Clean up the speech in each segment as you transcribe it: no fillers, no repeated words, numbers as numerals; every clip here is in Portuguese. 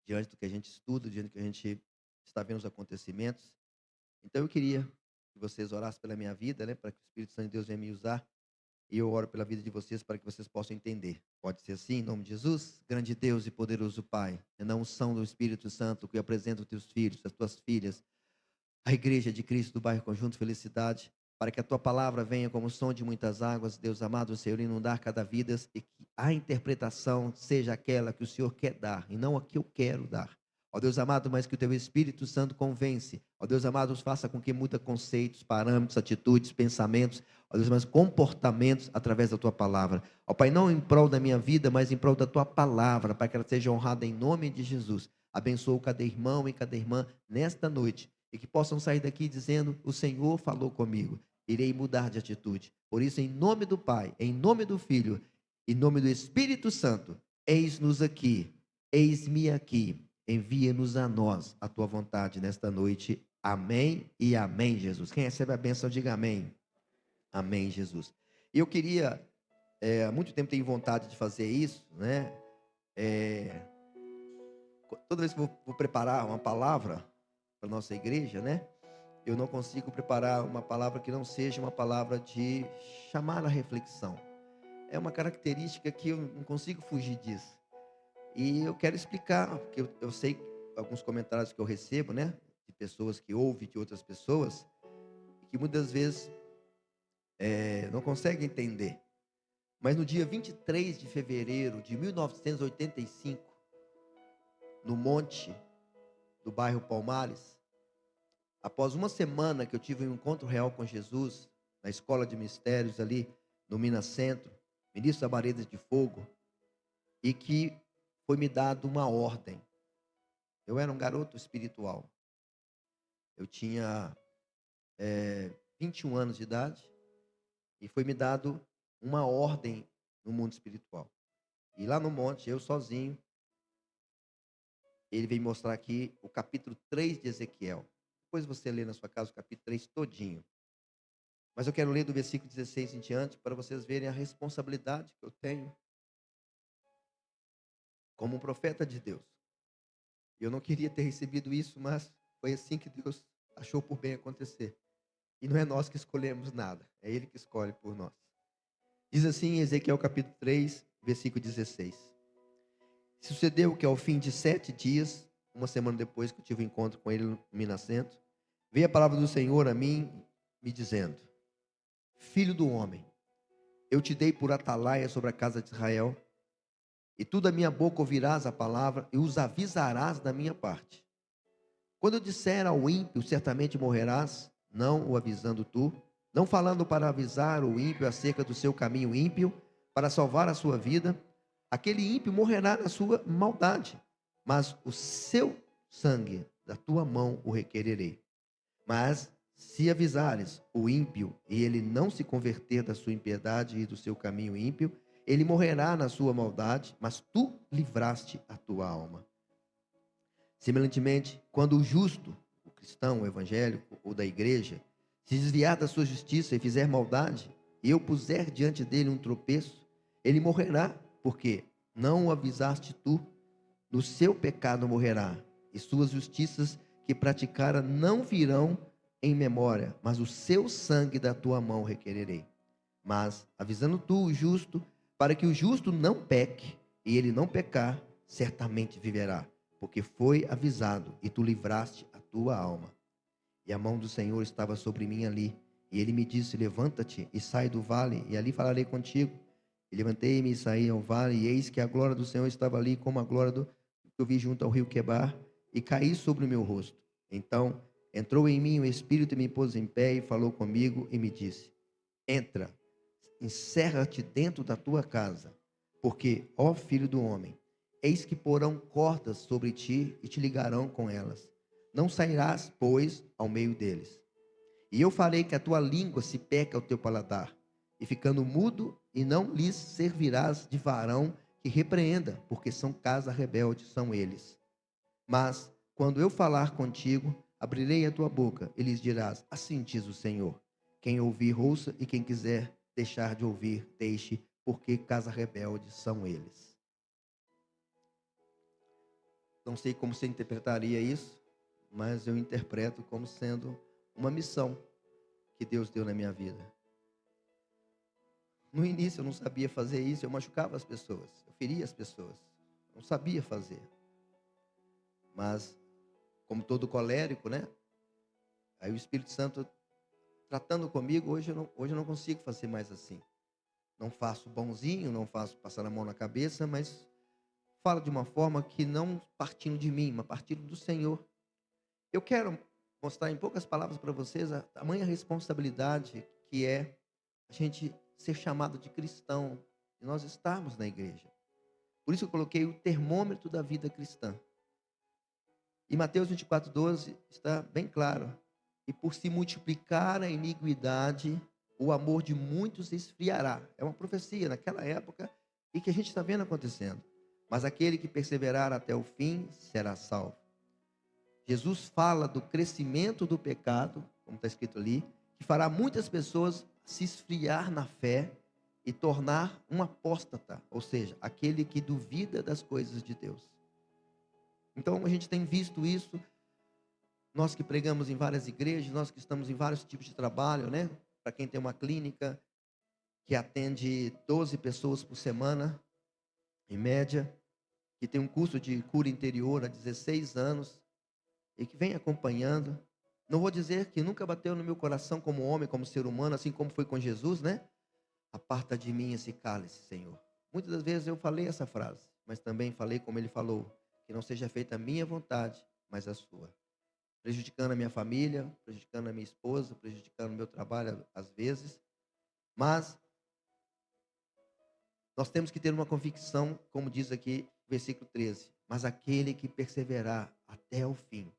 diante do que a gente estuda, diante do que a gente está vendo os acontecimentos. Então eu queria que vocês orassem pela minha vida, né, para que o Espírito Santo de Deus venha me usar, e eu oro pela vida de vocês para que vocês possam entender. Pode ser assim, em nome de Jesus? Grande Deus e poderoso Pai, é na unção do Espírito Santo que eu apresento os teus filhos, as tuas filhas, a igreja de Cristo do bairro Conjunto Felicidade, para que a tua palavra venha como som de muitas águas, Deus amado, Senhor, inundar cada vida, e que a interpretação seja aquela que o Senhor quer dar, e não a que eu quero dar. Ó Deus amado, mas que o teu Espírito Santo convence. Ó Deus amado, faça com que muda conceitos, parâmetros, atitudes, pensamentos, ó Deus, mas comportamentos através da tua palavra. Ó Pai, não em prol da minha vida, mas em prol da tua palavra, para que ela seja honrada em nome de Jesus. Abençoa cada irmão e cada irmã nesta noite, e que possam sair daqui dizendo: o Senhor falou comigo, irei mudar de atitude. Por isso, em nome do Pai, em nome do Filho, em nome do Espírito Santo, eis-nos aqui, eis-me aqui, envia-nos a nós a tua vontade nesta noite. Amém e amém, Jesus. Quem recebe a bênção, diga amém. Amém, Jesus. E eu queria, há muito tempo tenho vontade de fazer isso, né? É, Toda vez que vou preparar uma palavra para a nossa igreja, né? Eu não consigo preparar uma palavra que não seja uma palavra de chamar a reflexão. É uma característica que eu não consigo fugir disso. E eu quero explicar, porque eu sei alguns comentários que eu recebo, né? De pessoas que ouvem de outras pessoas, que muitas vezes não conseguem entender. Mas no dia 23 de fevereiro de 1985, no monte do bairro Palmares, após uma semana que eu tive um encontro real com Jesus, na escola de mistérios ali no Minas Centro, ministro da Labaredas de Fogo, e que foi me dado uma ordem. Eu era um garoto espiritual. Eu tinha 21 anos de idade e foi me dado uma ordem no mundo espiritual. E lá no monte, eu sozinho, ele veio mostrar aqui o capítulo 3 de Ezequiel. Depois você lê na sua casa o capítulo 3 todinho. Mas eu quero ler do versículo 16 em diante para vocês verem a responsabilidade que eu tenho como um profeta de Deus. Eu não queria ter recebido isso, mas foi assim que Deus achou por bem acontecer. E não é nós que escolhemos nada, é Ele que escolhe por nós. Diz assim em Ezequiel capítulo 3, versículo 16. Sucedeu que ao fim de 7 dias, uma semana depois que eu tive um encontro com ele no Minas Centro, veio a palavra do Senhor a mim, me dizendo: Filho do homem, eu te dei por atalaia sobre a casa de Israel, e tu da minha boca ouvirás a palavra e os avisarás da minha parte. Quando eu disser ao ímpio, certamente morrerás, não o avisando tu, não falando para avisar o ímpio acerca do seu caminho ímpio, para salvar a sua vida, aquele ímpio morrerá na sua maldade, mas o seu sangue da tua mão o requererei. Mas se avisares o ímpio e ele não se converter da sua impiedade e do seu caminho ímpio, ele morrerá na sua maldade, mas tu livraste a tua alma. Semelhantemente, quando o justo, o cristão, o evangélico ou da igreja, se desviar da sua justiça e fizer maldade, e eu puser diante dele um tropeço, ele morrerá, porque não o avisaste tu, no seu pecado morrerá, e suas justiças que praticara não virão em memória, mas o seu sangue da tua mão requererei. Mas, avisando tu o justo, para que o justo não peque, e ele não pecar, certamente viverá, porque foi avisado, e tu livraste a tua alma. E a mão do Senhor estava sobre mim ali, e ele me disse: levanta-te e sai do vale, e ali falarei contigo. E levantei-me e saí ao vale, e eis que a glória do Senhor estava ali, como a glória do que eu vi junto ao rio Quebar, e caí sobre o meu rosto. Então entrou em mim o Espírito e me pôs em pé, e falou comigo, e me disse: entra, encerra-te dentro da tua casa, porque, ó filho do homem, eis que porão cordas sobre ti e te ligarão com elas. Não sairás, pois, ao meio deles. E eu farei que a tua língua se peque ao teu paladar, e ficando mudo, e não lhes servirás de varão que repreenda, porque são casa rebelde, são eles. Mas, quando eu falar contigo, abrirei a tua boca, e lhes dirás: assim diz o Senhor. Quem ouvir, ouça, e quem quiser deixar de ouvir, deixe, porque casa rebelde são eles. Não sei como você interpretaria isso, mas eu interpreto como sendo uma missão que Deus deu na minha vida. No início eu não sabia fazer isso, eu machucava as pessoas, eu feria as pessoas, não sabia fazer. Mas, como todo colérico, né? Aí o Espírito Santo tratando comigo, hoje eu não consigo fazer mais assim. Não faço bonzinho, não faço passar a mão na cabeça, mas falo de uma forma que não partindo de mim, mas partindo do Senhor. Eu quero mostrar em poucas palavras para vocês a tamanha responsabilidade que é a gente ser chamado de cristão e nós estarmos na igreja. Por isso eu coloquei o termômetro da vida cristã. E Mateus 24:12 está bem claro. E por se multiplicar a iniquidade, o amor de muitos esfriará. É uma profecia naquela época e que a gente está vendo acontecendo. Mas aquele que perseverar até o fim será salvo. Jesus fala do crescimento do pecado, como está escrito ali, que fará muitas pessoas se esfriar na fé e tornar um apóstata, ou seja, aquele que duvida das coisas de Deus. Então a gente tem visto isso, nós que pregamos em várias igrejas, nós que estamos em vários tipos de trabalho, né? Para quem tem uma clínica que atende 12 pessoas por semana, em média, que tem um curso de cura interior há 16 anos, e que vem acompanhando. Não vou dizer que nunca bateu no meu coração como homem, como ser humano, assim como foi com Jesus, né? Aparta de mim esse cálice, Senhor. Muitas das vezes eu falei essa frase, mas também falei como ele falou, que não seja feita a minha vontade, mas a sua. Prejudicando a minha família, prejudicando a minha esposa, prejudicando o meu trabalho às vezes. Mas nós temos que ter uma convicção, como diz aqui, versículo 13. Mas aquele que perseverar até o fim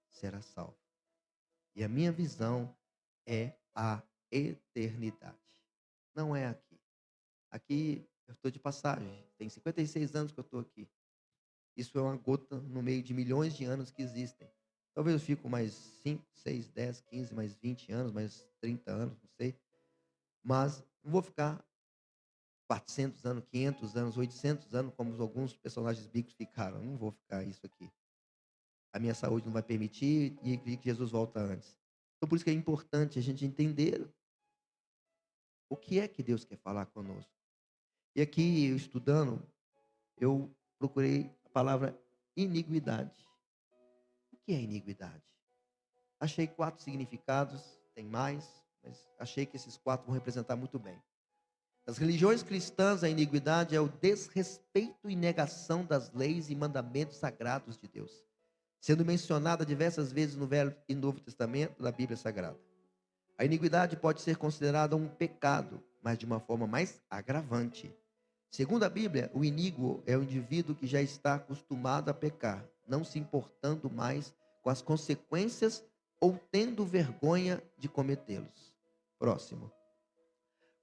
será salvo. E a minha visão é a eternidade. Não é aqui. Aqui eu estou de passagem. Tem 56 anos que eu estou aqui. Isso é uma gota no meio de milhões de anos que existem. Talvez eu fico mais 5, 6, 10, 15, mais 20 anos, mais 30 anos, não sei. Mas não vou ficar 400 anos, 500 anos, 800 anos, como alguns personagens bíblicos ficaram. Não vou ficar isso aqui. A minha saúde não vai permitir e que Jesus volta antes. Então, por isso que é importante a gente entender o que é que Deus quer falar conosco. E aqui, eu estudando, eu procurei a palavra iniquidade. O que é iniquidade? Achei 4 significados, tem mais, mas achei que esses 4 vão representar muito bem. Nas religiões cristãs, a iniquidade é o desrespeito e negação das leis e mandamentos sagrados de Deus, sendo mencionada diversas vezes no Velho e Novo Testamento da Bíblia Sagrada. A iniquidade pode ser considerada um pecado, mas de uma forma mais agravante. Segundo a Bíblia, o iníquo é o indivíduo que já está acostumado a pecar, não se importando mais com as consequências ou tendo vergonha de cometê-los. Próximo.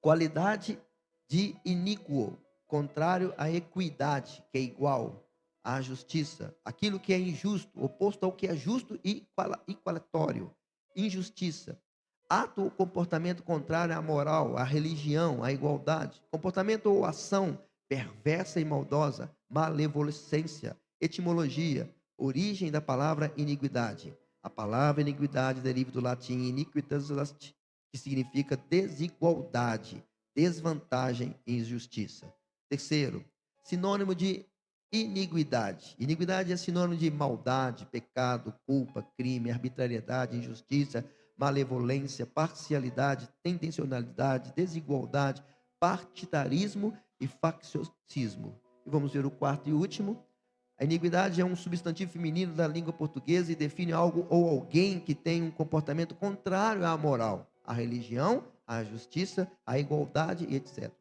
Qualidade de iníquo, contrário à equidade, que é igual à justiça. Aquilo que é injusto, oposto ao que é justo e igualatório. Injustiça. Ato ou comportamento contrário à moral, à religião, à igualdade. Comportamento ou ação perversa e maldosa, malevolência. Etimologia, origem da palavra iniquidade. A palavra iniquidade deriva do latim iniquitas, que significa desigualdade, desvantagem e injustiça. Terceiro, sinônimo de iniquidade. Iniquidade é sinônimo de maldade, pecado, culpa, crime, arbitrariedade, injustiça, malevolência, parcialidade, tendencionalidade, desigualdade, partidarismo e facciosismo. E vamos ver o quarto e último. A iniquidade é um substantivo feminino da língua portuguesa e define algo ou alguém que tem um comportamento contrário à moral, à religião, à justiça, à igualdade e etc.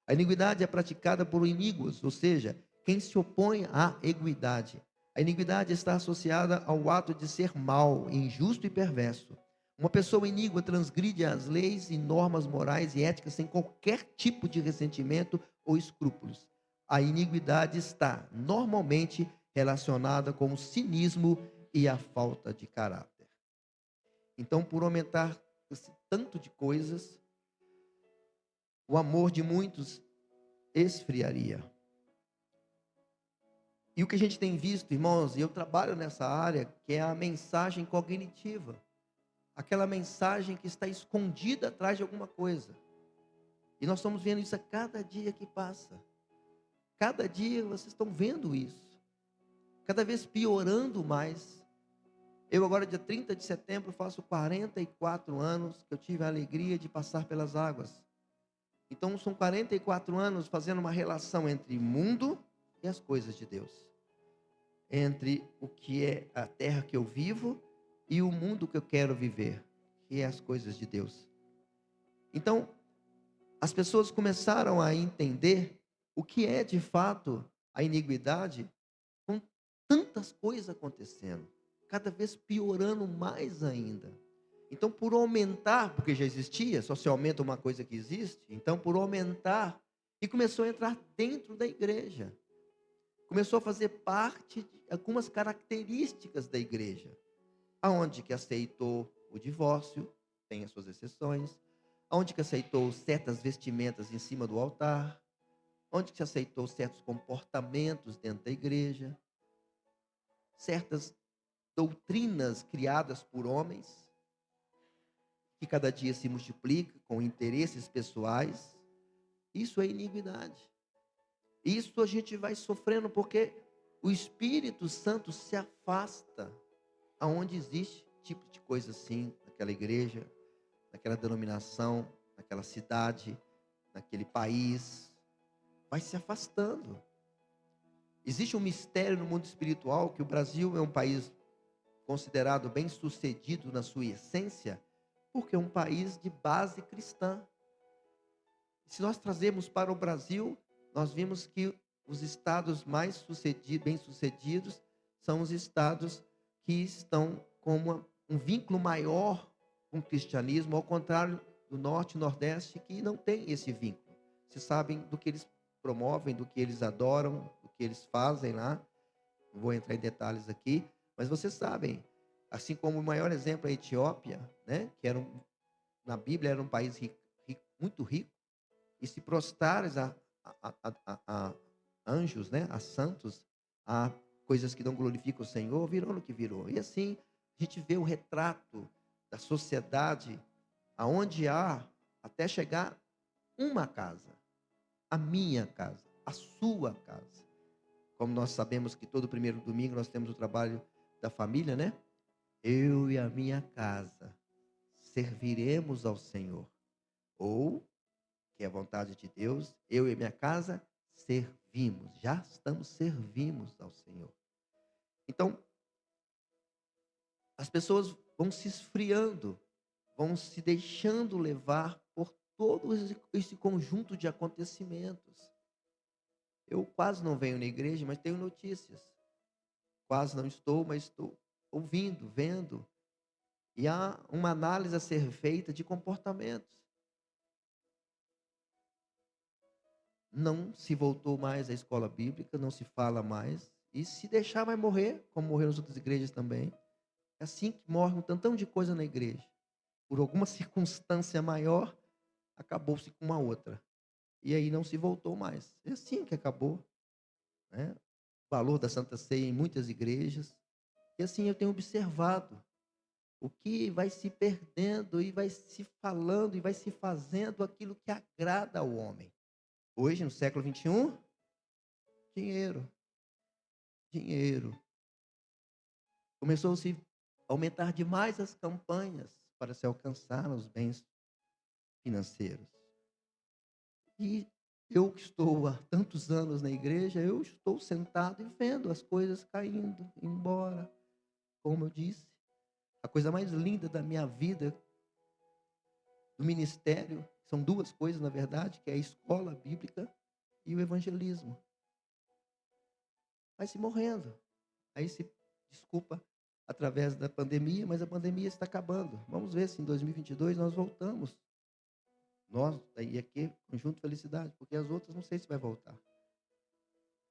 A iniquidade é praticada por iníquos, ou seja, quem se opõe à equidade. A iniquidade está associada ao ato de ser mau, injusto e perverso. Uma pessoa iníqua transgride as leis e normas morais e éticas sem qualquer tipo de ressentimento ou escrúpulos. A iniquidade está normalmente relacionada com o cinismo e a falta de caráter. Então, por aumentar esse tanto de coisas, o amor de muitos esfriaria. E o que a gente tem visto, irmãos, e eu trabalho nessa área, que é a mensagem cognitiva. Aquela mensagem que está escondida atrás de alguma coisa. E nós estamos vendo isso a cada dia que passa. Cada dia vocês estão vendo isso. Cada vez piorando mais. Eu agora, dia 30 de setembro, faço 44 anos que eu tive a alegria de passar pelas águas. Então, são 44 anos fazendo uma relação entre mundo e as coisas de Deus. Entre o que é a terra que eu vivo e o mundo que eu quero viver, que é as coisas de Deus. Então, as pessoas começaram a entender o que é de fato a iniquidade, com tantas coisas acontecendo, cada vez piorando mais ainda. Então, por aumentar, porque já existia, só se aumenta uma coisa que existe, então por aumentar, e começou a entrar dentro da igreja. Começou a fazer parte de algumas características da igreja. Aonde que aceitou o divórcio, tem as suas exceções. Aonde que aceitou certas vestimentas em cima do altar. Onde que aceitou certos comportamentos dentro da igreja. Certas doutrinas criadas por homens, que cada dia se multiplica com interesses pessoais. Isso é iniquidade. Isso a gente vai sofrendo porque o Espírito Santo se afasta aonde existe tipo de coisa assim, naquela igreja, naquela denominação, naquela cidade, naquele país, vai se afastando. Existe um mistério no mundo espiritual que o Brasil é um país considerado bem-sucedido na sua essência, porque é um país de base cristã. Se nós trazemos para o Brasil, nós vimos que os estados mais bem-sucedidos são os estados que estão com um vínculo maior com o cristianismo, ao contrário do norte e nordeste, que não tem esse vínculo. Vocês sabem do que eles promovem, do que eles adoram, do que eles fazem lá. Não vou entrar em detalhes aqui, mas vocês sabem, assim como o maior exemplo é a Etiópia, né, que na Bíblia era um país muito rico, e se prostrares a anjos, né, a santos, a coisas que não glorificam o Senhor, virou no que virou. E assim, a gente vê o retrato da sociedade, aonde há, até chegar uma casa, a minha casa, a sua casa. Como nós sabemos que todo primeiro domingo nós temos o trabalho da família, né? Eu e a minha casa serviremos ao Senhor. Ou, que é a vontade de Deus, eu e minha casa servimos, já estamos servimos ao Senhor. Então, as pessoas vão se esfriando, vão se deixando levar por todo esse conjunto de acontecimentos. Eu quase não venho na igreja, mas tenho notícias. Quase não estou, mas estou ouvindo, vendo. E há uma análise a ser feita de comportamentos. Não se voltou mais à escola bíblica, não se fala mais. E se deixar, vai morrer, como morreram as outras igrejas também. É assim que morre um tantão de coisa na igreja. Por alguma circunstância maior, acabou-se com uma outra. E aí não se voltou mais. É assim que acabou, né? O valor da Santa Ceia em muitas igrejas. E assim eu tenho observado o que vai se perdendo e vai se falando e vai se fazendo aquilo que agrada ao homem. Hoje, no século XXI, dinheiro, dinheiro. Começou-se a aumentar demais as campanhas para se alcançar os bens financeiros. E eu que estou há tantos anos na igreja, eu estou sentado e vendo as coisas caindo, embora. Como eu disse, a coisa mais linda da minha vida, do ministério, são duas coisas, na verdade, que é a escola bíblica e o evangelismo. Vai se morrendo. Aí se desculpa através da pandemia, mas a pandemia está acabando. Vamos ver se em 2022 nós voltamos. Nós, daí aqui, Conjunto Felicidade, porque as outras não sei se vai voltar.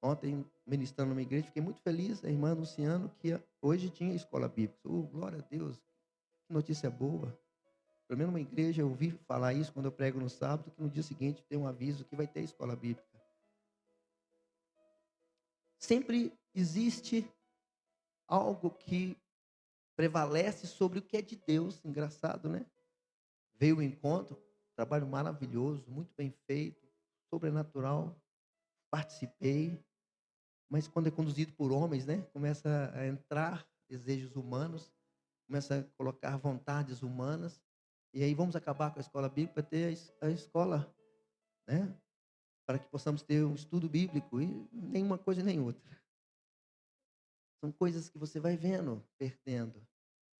Ontem, ministrando numa igreja, fiquei muito feliz, a irmã anunciando que hoje tinha escola bíblica. Glória a Deus, que notícia boa. Pelo menos uma igreja, eu ouvi falar isso quando eu prego no sábado, que no dia seguinte tem um aviso que vai ter escola bíblica. Sempre existe algo que prevalece sobre o que é de Deus. Engraçado, né? Veio o encontro, trabalho maravilhoso, muito bem feito, sobrenatural. Participei, mas quando é conduzido por homens, né? Começa a entrar desejos humanos, começa a colocar vontades humanas. E aí vamos acabar com a escola bíblica para ter a escola, né? Para que possamos ter um estudo bíblico e nenhuma coisa nem outra. São coisas que você vai vendo, perdendo.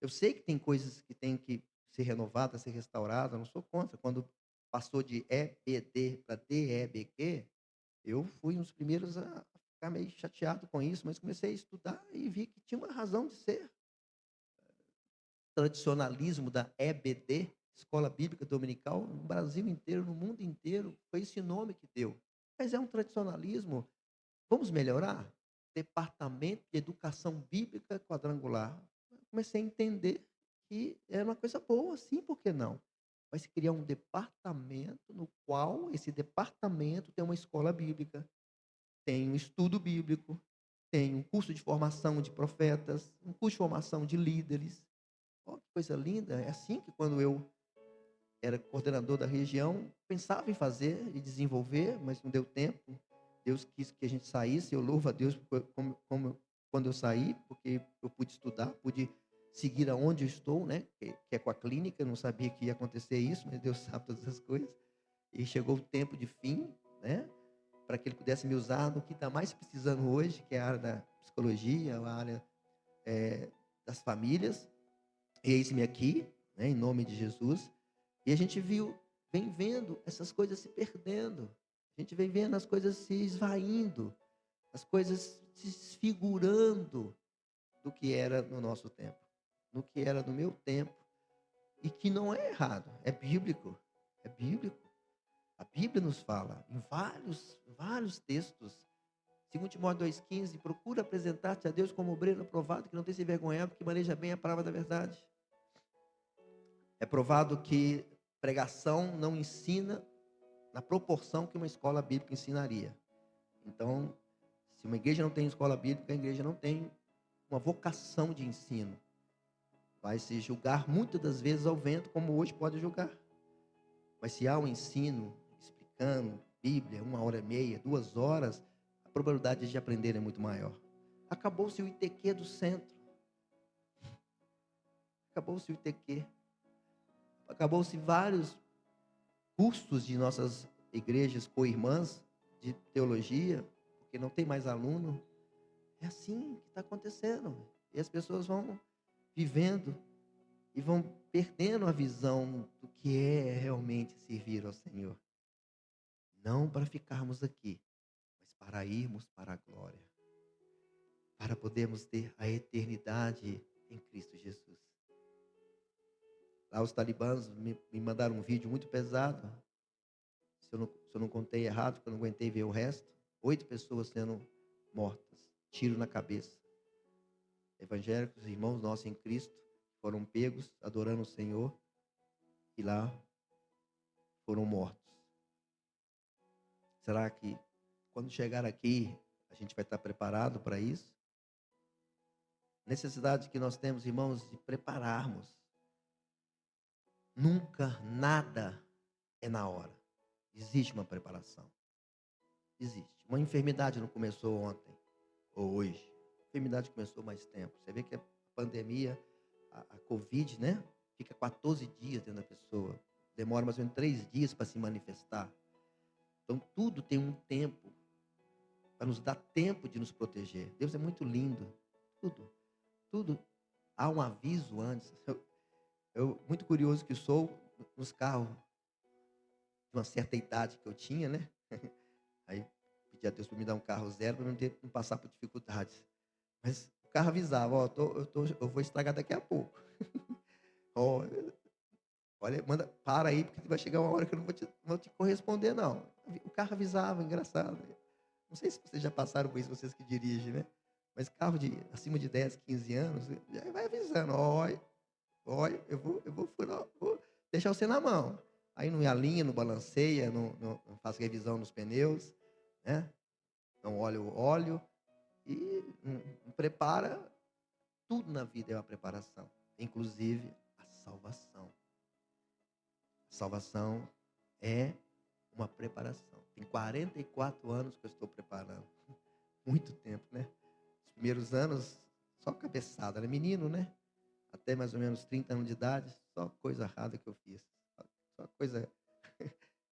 Eu sei que tem coisas que têm que ser renovadas, ser restauradas, não sou contra. Quando passou de EBD para DEBQ, eu fui um dos primeiros a ficar meio chateado com isso, mas comecei a estudar e vi que tinha uma razão de ser. Tradicionalismo da EBD, Escola Bíblica Dominical, no Brasil inteiro, no mundo inteiro, foi esse nome que deu. Mas é um tradicionalismo. Vamos melhorar? Departamento de Educação Bíblica Quadrangular. Comecei a entender que era uma coisa boa, sim, por que não? Vai se criar um departamento no qual esse departamento tem uma escola bíblica, tem um estudo bíblico, tem um curso de formação de profetas, um curso de formação de líderes. Ó, que coisa linda! É assim que quando eu era coordenador da região, pensava em fazer e desenvolver, mas não deu tempo. Deus quis que a gente saísse. Eu louvo a Deus quando eu saí, porque eu pude estudar, pude seguir aonde eu estou, né? Que é com a clínica. Eu não sabia que ia acontecer isso, mas Deus sabe todas as coisas. E chegou o tempo de fim, né? Para que Ele pudesse me usar no que está mais precisando hoje, que é a área da psicologia, a área das famílias. E eis-me aqui, né? Em nome de Jesus. E a gente vem vendo essas coisas se perdendo. A gente vem vendo as coisas se esvaindo, as coisas se desfigurando do que era no nosso tempo, no que era no meu tempo, e que não é errado, é bíblico, é bíblico. A Bíblia nos fala em vários textos. 2 Timóteo 2,15, procura apresentar-te a Deus como obreiro aprovado, que não tem se envergonhar, porque maneja bem a palavra da verdade. É provado que pregação não ensina na proporção que uma escola bíblica ensinaria. Então, se uma igreja não tem escola bíblica, a igreja não tem uma vocação de ensino. Vai se julgar muitas das vezes ao vento, como hoje pode julgar. Mas se há um ensino explicando Bíblia, 1h30, 2 horas, a probabilidade de aprender é muito maior. Acabou-se o ITQ do centro. Acabou-se o ITQ. Acabou-se vários cursos de nossas igrejas co-irmãs de teologia, porque não tem mais aluno. É assim que está acontecendo. E as pessoas vão vivendo e vão perdendo a visão do que é realmente servir ao Senhor. Não para ficarmos aqui, mas para irmos para a glória. Para podermos ter a eternidade em Cristo Jesus. Lá os talibãs me mandaram um vídeo muito pesado. Se eu não contei errado, porque eu não aguentei ver o resto. 8 pessoas sendo mortas. Tiro na cabeça. Evangélicos, irmãos nossos em Cristo, foram pegos adorando o Senhor e lá foram mortos. Será que quando chegar aqui a gente vai estar preparado para isso? Necessidade que nós temos, irmãos, de prepararmos. Nunca nada é na hora. Existe uma preparação. Existe. Uma enfermidade não começou ontem ou hoje. A enfermidade começou mais tempo. Você vê que a pandemia, a Covid, né? Fica 14 dias dentro da pessoa. Demora mais ou menos 3 dias para se manifestar. Então tudo tem um tempo para nos dar tempo de nos proteger. Deus é muito lindo. Tudo. Há um aviso antes. Eu muito curioso que sou nos carros de uma certa idade que eu tinha, né? Aí pedi a Deus para me dar um carro zero para não passar por dificuldades. Mas o carro avisava, ó, eu vou estragar daqui a pouco. Ó, olha, para aí, porque vai chegar uma hora que eu não vou te corresponder, não. O carro avisava, engraçado. Não sei se vocês já passaram por isso, vocês que dirigem, né? Mas carro acima de 10, 15 anos, já vai avisando, olha, vou deixar você na mão. Aí não alinha, não balanceia, não faz revisão nos pneus, né? Não olha o óleo. E prepara, tudo na vida é uma preparação, inclusive a salvação. A salvação é uma preparação. Tem 44 anos que eu estou preparando. Muito tempo, né? Os primeiros anos, só cabeçada, era menino, né? Até mais ou menos 30 anos de idade, só coisa errada que eu fiz. Só coisa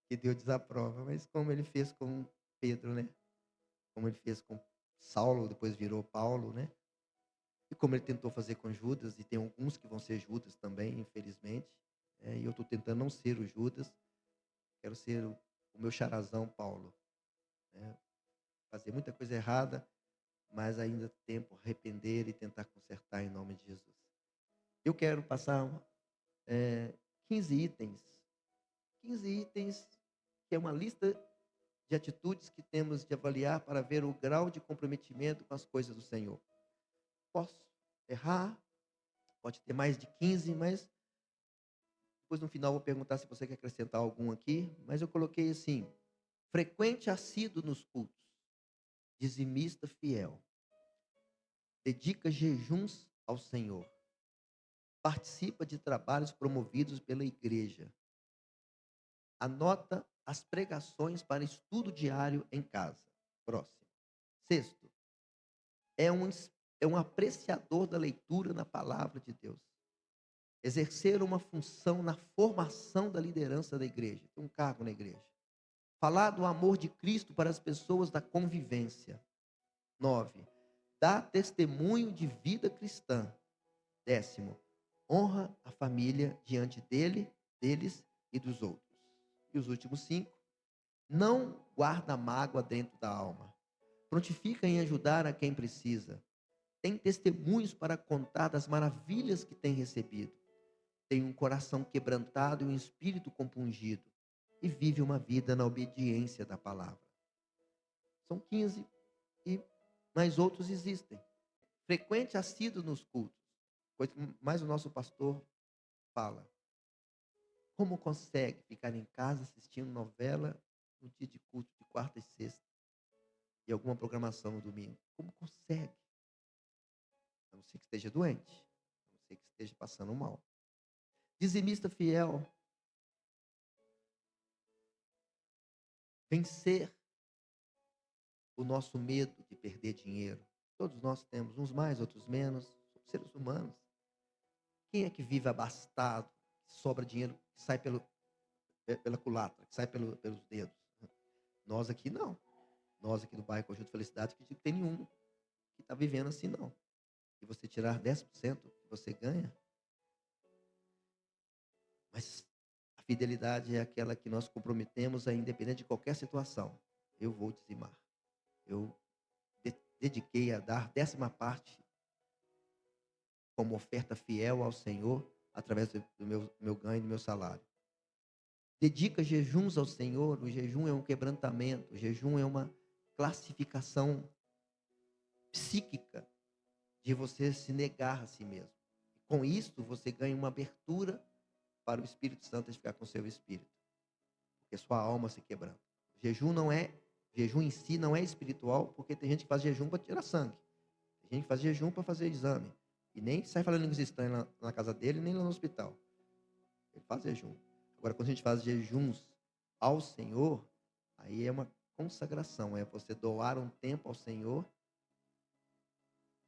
que Deus desaprova. Mas como ele fez com Pedro, né? Como ele fez com Saulo, depois virou Paulo, né? E como ele tentou fazer com Judas, e tem alguns que vão ser Judas também, infelizmente. E eu estou tentando não ser o Judas, quero ser o meu charazão Paulo. Né? Fazer muita coisa errada, mas ainda tempo arrepender e tentar consertar em nome de Jesus. Eu quero passar 15 itens. 15 itens, que é uma lista de atitudes que temos de avaliar para ver o grau de comprometimento com as coisas do Senhor. Posso errar, pode ter mais de 15, mas depois no final vou perguntar se você quer acrescentar algum aqui, mas eu coloquei assim: frequente assíduo nos cultos, dizimista fiel, dedica jejuns ao Senhor, participa de trabalhos promovidos pela igreja, anota as pregações para estudo diário em casa. Próximo. Sexto, é um apreciador da leitura na palavra de Deus. Exercer uma função na formação da liderança da igreja, tem um cargo na igreja. Falar do amor de Cristo para as pessoas da convivência. 9. Dá testemunho de vida cristã. 10º. Honra a família diante deles e dos outros. E os últimos 5. Não guarda mágoa dentro da alma. Prontifica em ajudar a quem precisa. Tem testemunhos para contar das maravilhas que tem recebido. Tem um coração quebrantado e um espírito compungido. E vive uma vida na obediência da palavra. São 15 e mais outros existem. Frequente assíduo nos cultos. Coisa que mais o nosso pastor fala. Como consegue ficar em casa assistindo novela no dia de culto de quarta e sexta? E alguma programação no domingo? Como consegue? A não ser que esteja doente. A não ser que esteja passando mal. Dizimista fiel. Vencer o nosso medo de perder dinheiro. Todos nós temos, uns mais, outros menos. Somos seres humanos. Quem é que vive abastado, que sobra dinheiro, que sai pela culatra, que sai pelos dedos? Nós aqui não. Nós aqui do bairro Conjunto Felicidade, que tem nenhum que está vivendo assim, não. E você tirar 10% que você ganha, mas a fidelidade é aquela que nós comprometemos, independente de qualquer situação. Eu vou dizimar. Eu dediquei a dar 10ª parte como oferta fiel ao Senhor, através do meu ganho e do meu salário. Dedica jejuns ao Senhor. O jejum é um quebrantamento. O jejum é uma classificação psíquica de você se negar a si mesmo. Com isto, você ganha uma abertura para o Espírito Santo ficar com o seu espírito. Porque sua alma se quebranta. Jejum em si não é espiritual, porque tem gente que faz jejum para tirar sangue. Tem gente que faz jejum para fazer exame. E nem sai falando línguas estranhas na casa dele, nem lá no hospital. Ele faz jejum. Agora, quando a gente faz jejuns ao Senhor, aí é uma consagração. É você doar um tempo ao Senhor,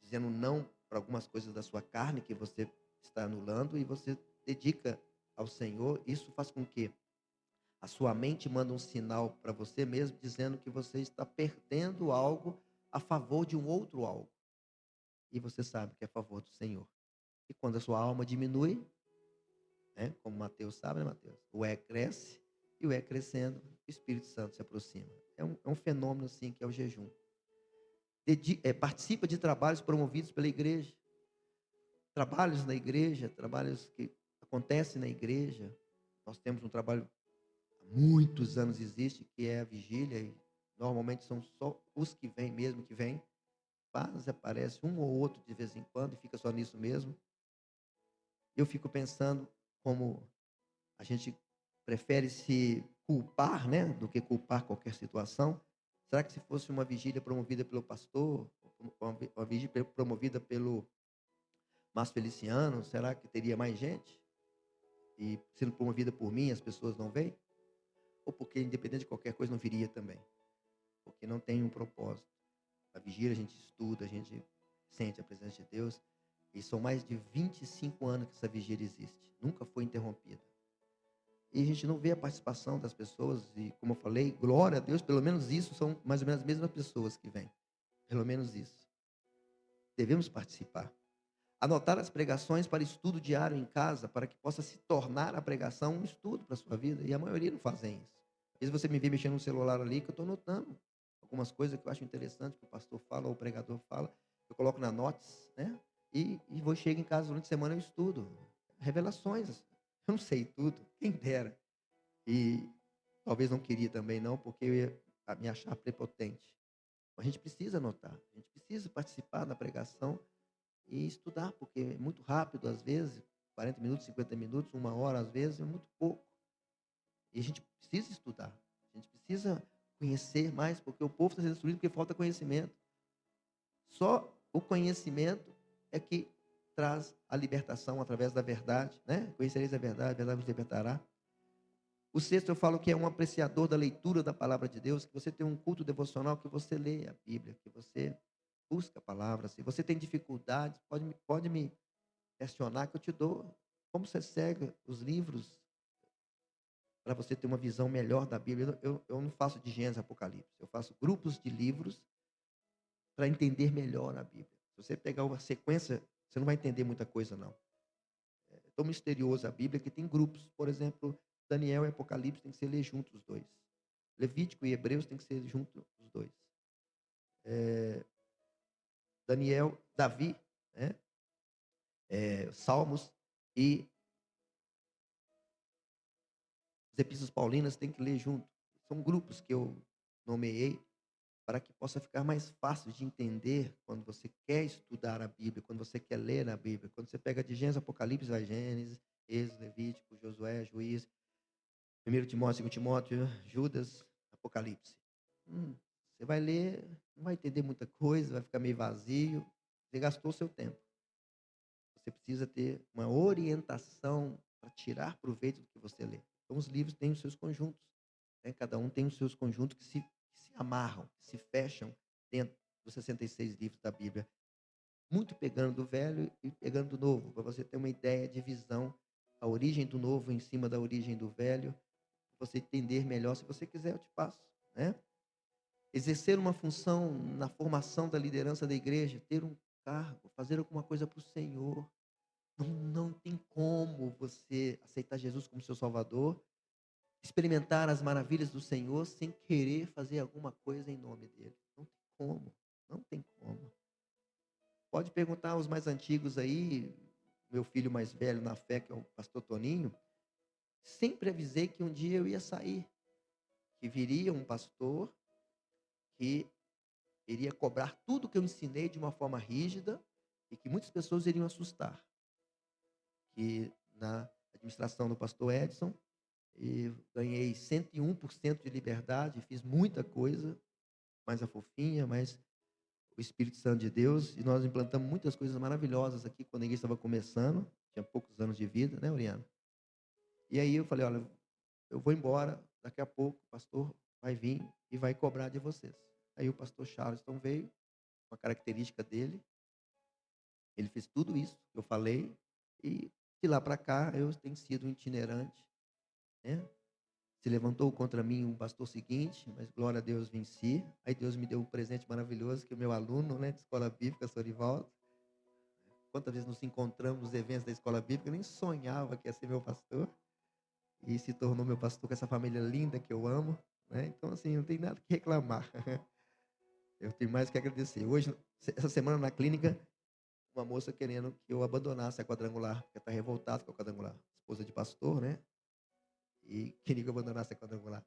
dizendo não para algumas coisas da sua carne que você está anulando, e você dedica ao Senhor. Isso faz com que a sua mente manda um sinal para você mesmo, dizendo que você está perdendo algo a favor de um outro algo. E você sabe que é a favor do Senhor. E quando a sua alma diminui, né, como Mateus sabe, né, Mateus? O cresce, e o crescendo, o Espírito Santo se aproxima. É um fenômeno, assim, que é o jejum. Participa de trabalhos promovidos pela igreja. Trabalhos na igreja, trabalhos que acontecem na igreja. Nós temos um trabalho há muitos anos existe, que é a vigília, e normalmente são só os que vêm mesmo, que vêm. Quase aparece um ou outro de vez em quando, e fica só nisso mesmo. Eu fico pensando como a gente prefere se culpar, né, do que culpar qualquer situação. Será que se fosse uma vigília promovida pelo pastor, ou uma vigília promovida pelo Márcio Feliciano, será que teria mais gente? E sendo promovida por mim, as pessoas não vêm? Ou porque, independente de qualquer coisa, não viria também? Porque não tem um propósito. A vigília a gente estuda, a gente sente a presença de Deus. E são mais de 25 anos que essa vigília existe. Nunca foi interrompida. E a gente não vê a participação das pessoas. E, como eu falei, glória a Deus, pelo menos isso são mais ou menos as mesmas pessoas que vêm. Pelo menos isso. Devemos participar. Anotar as pregações para estudo diário em casa, para que possa se tornar a pregação um estudo para a sua vida. E a maioria não fazem isso. Às vezes você me vê mexendo no celular ali, que eu estou anotando algumas coisas que eu acho interessante, que o pastor fala ou o pregador fala. Eu coloco na notes, né? E vou chegar em casa durante a semana eu estudo. Revelações. Eu não sei tudo, quem dera. E talvez não queria também não, porque eu ia me achar prepotente. Mas a gente precisa anotar, a gente precisa participar da pregação e estudar, porque é muito rápido às vezes, 40 minutos, 50 minutos, 1 hora às vezes, é muito pouco. E a gente precisa estudar, a gente precisa conhecer mais, porque o povo está sendo destruído porque falta conhecimento. Só o conhecimento é que traz a libertação através da verdade, né? Conhecereis a verdade vos libertará. O sexto, eu falo que é um apreciador da leitura da palavra de Deus, que você tem um culto devocional, que você lê a Bíblia, que você busca a palavra. Se você tem dificuldades, pode me questionar, que eu te dou. Como você segue os livros para você ter uma visão melhor da Bíblia? Eu não faço de Gênesis a Apocalipse, eu faço grupos de livros para entender melhor a Bíblia. Se você pegar uma sequência, você não vai entender muita coisa, não. É tão misterioso a Bíblia que tem grupos. Por exemplo, Daniel e Apocalipse tem que ser ler juntos os dois. Levítico e Hebreus tem que ser juntos os dois. Daniel, Davi, né? Salmos e as epístolas paulinas tem que ler junto. São grupos que eu nomeei para que possa ficar mais fácil de entender quando você quer estudar a Bíblia, quando você quer ler na Bíblia. Quando você pega de Gênesis, Apocalipse, vai Gênesis, Êxodo, Levítico, Josué, Juízes, 1 Timóteo, 2 Timóteo, Judas, Apocalipse. Você vai ler, não vai entender muita coisa, vai ficar meio vazio. Você gastou o seu tempo. Você precisa ter uma orientação para tirar proveito do que você lê. Então, os livros têm os seus conjuntos. Né? Cada um tem os seus conjuntos que se amarram, que se fecham dentro dos 66 livros da Bíblia. Muito pegando do velho e pegando do novo, para você ter uma ideia de visão, a origem do novo em cima da origem do velho, para você entender melhor. Se você quiser, eu te passo. Né? Exercer uma função na formação da liderança da igreja, ter um cargo, fazer alguma coisa para o Senhor. Não tem como você aceitar Jesus como seu Salvador, experimentar as maravilhas do Senhor sem querer fazer alguma coisa em nome dele. Não tem como, não tem como. Pode perguntar aos mais antigos aí, meu filho mais velho na fé, que é o pastor Toninho, sempre avisei que um dia eu ia sair, que viria um pastor que iria cobrar tudo que eu ensinei de uma forma rígida e que muitas pessoas iriam assustar. Que na administração do pastor Edson, e ganhei 101% de liberdade, fiz muita coisa, mais a fofinha, mais o Espírito Santo de Deus, e nós implantamos muitas coisas maravilhosas aqui quando a igreja estava começando, tinha poucos anos de vida, né, Oriana? E aí eu falei, olha, eu vou embora, daqui a pouco o pastor vai vir e vai cobrar de vocês. Aí o pastor Charleston veio, uma característica dele, ele fez tudo isso que eu falei, e de lá para cá eu tenho sido um itinerante, né? Se levantou contra mim um pastor seguinte, mas glória a Deus venci. Aí Deus me deu um presente maravilhoso, que é o meu aluno, né, de escola bíblica, Sorivaldo. Quantas vezes nos encontramos nos eventos da escola bíblica, eu nem sonhava que ia ser meu pastor. E se tornou meu pastor com essa família linda que eu amo. Né? Então, assim, não tem nada que reclamar. Eu tenho mais que agradecer. Hoje, essa semana na clínica, uma moça querendo que eu abandonasse a quadrangular, porque está revoltada com a quadrangular. Esposa de pastor, né? E queria que eu abandonasse a quadrangular.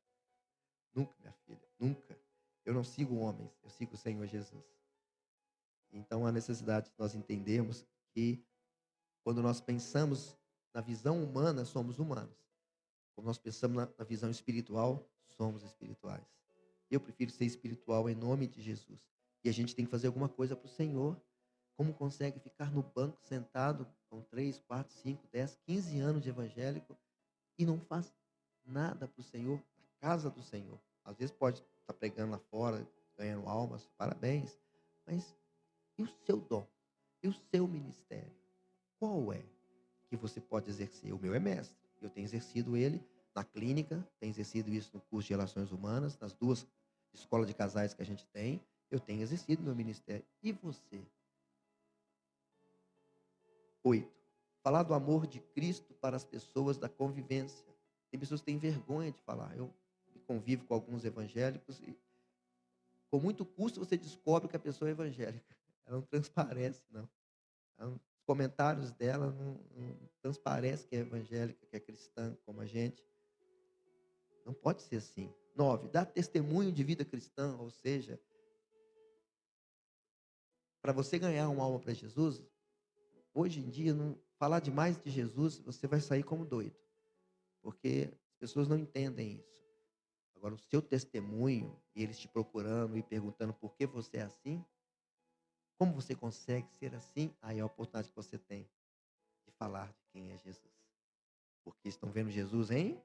Nunca, minha filha, nunca. Eu não sigo homens, eu sigo o Senhor Jesus. Então, há necessidade de nós entendermos que quando nós pensamos na visão humana, somos humanos. Quando nós pensamos na visão espiritual, somos espirituais. Eu prefiro ser espiritual em nome de Jesus. E a gente tem que fazer alguma coisa para o Senhor. Como consegue ficar no banco sentado com 3, 4, 5, 10, 15 anos de evangélico e não faz nada para o Senhor, na casa do Senhor? Às vezes pode estar pregando lá fora, ganhando almas, parabéns. Mas e o seu dom? E o seu ministério? Qual é que você pode exercer? O meu é mestre. Eu tenho exercido ele na clínica, tenho exercido isso no curso de Relações Humanas, nas 2 escolas de casais que a gente tem. Eu tenho exercido meu ministério. E você? 8. Falar do amor de Cristo para as pessoas da convivência. Tem pessoas que têm vergonha de falar. Eu convivo com alguns evangélicos e com muito custo você descobre que a pessoa é evangélica. Ela não transparece, não. Os comentários dela não transparece que é evangélica, que é cristã, como a gente. Não pode ser assim. 9. Dar testemunho de vida cristã, ou seja, para você ganhar uma alma para Jesus, hoje em dia, falar demais de Jesus, você vai sair como doido, porque as pessoas não entendem isso. Agora, o seu testemunho, e eles te procurando e perguntando por que você é assim, como você consegue ser assim, aí é a oportunidade que você tem de falar de quem é Jesus. Porque estão vendo Jesus em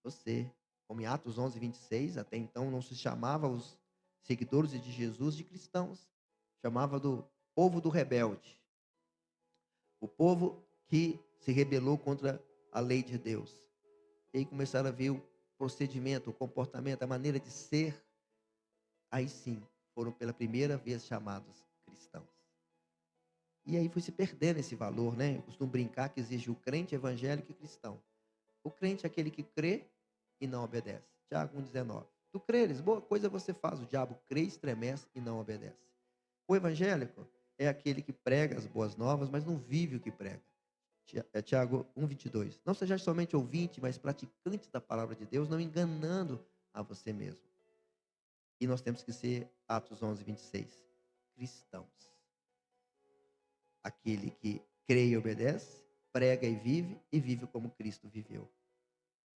você. Como em Atos 11, 26, até então não se chamava os seguidores de Jesus de cristãos. Chamava do povo do rebelde. O povo que se rebelou contra a lei de Deus. E aí começaram a ver o procedimento, o comportamento, a maneira de ser. Aí sim, foram pela primeira vez chamados cristãos. E aí foi se perdendo esse valor, né? Eu costumo brincar que existe o crente evangélico e cristão. O crente é aquele que crê e não obedece. Tiago 1,19. Tu creres, boa coisa você faz. O diabo crê, estremece e não obedece. O evangélico é aquele que prega as boas novas, mas não vive o que prega. É Tiago 1,22. Não seja somente ouvinte, mas praticante da palavra de Deus, não enganando a você mesmo. E nós temos que ser, Atos 11, 26, cristãos. Aquele que crê e obedece, prega e vive como Cristo viveu.